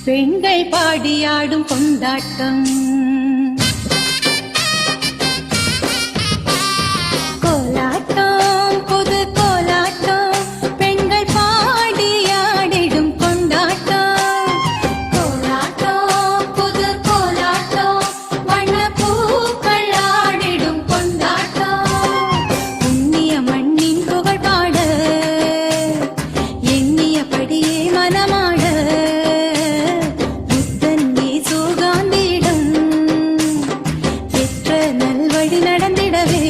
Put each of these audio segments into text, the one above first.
பெண்கள் பாடியாடும் கொண்டாட்டம் கோலாட்டம் புது கோலாட்டம் பெண்கள் பாடியாடிடும் கொண்டாட்டம் கோலாட்டம் புது கோலாட்டம் வண்ண பூக்கள் ஆடிடும் கொண்டாட்டம் புண்ணிய மண்ணின் புகழ் பாட எண்ணியபடியே மனமாட நடந்திடவே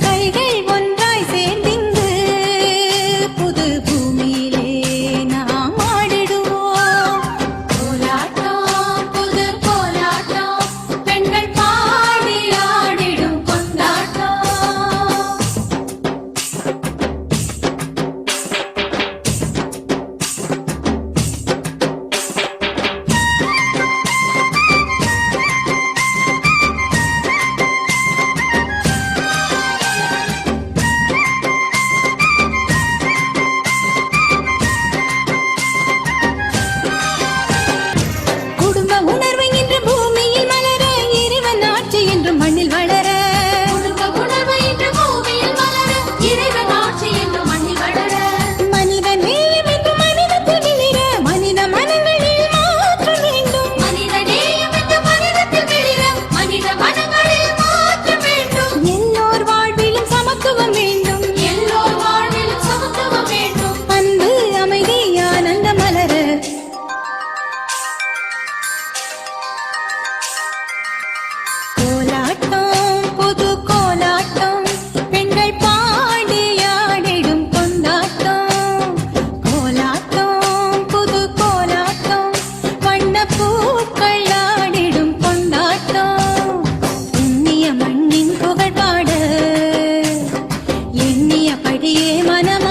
கைகள் ஒன்றாய் சேர்ந்திங்கு புது பூமியிலே நாம் ஆடிடுவோம் கோலாட்டம் புது கோலாட்டம் பெண்கள் பாடி ஆடிடும் கொண்டாட்டம் மண்ணில் வளர உணர்வு என்று பூமியில் வளர இறைவன் ஆட்சி என்று மண்ணில் வளர மனித நேயம் என்று மனிதத்தில் விளிர மனித மனங்களில் மாற்றம் வேண்டும் மனித நேயம் என்று மனிதத்தில் விளிர மனித மனங்களில் மாற்றம் வேண்டும் எல்லோர் வாழ்விலும் சமத்துவம் வேண்டும் எல்லோர் வாழ்விலும் சமத்துவம் வேண்டும் அன்பு அமைதி ஆனந்த மலர கோலாட்டம் புது கோலாட்டம் பெண்கள் பாடியாடிடும் கொண்டாட்டம் கோலாட்டம் புது கோலாட்டம் வண்ண பூக்கள் ஆடிடும் கொண்டாட்டம் புண்ணிய மண்ணின் புகழ் பாட எண்ணியபடியே மனம்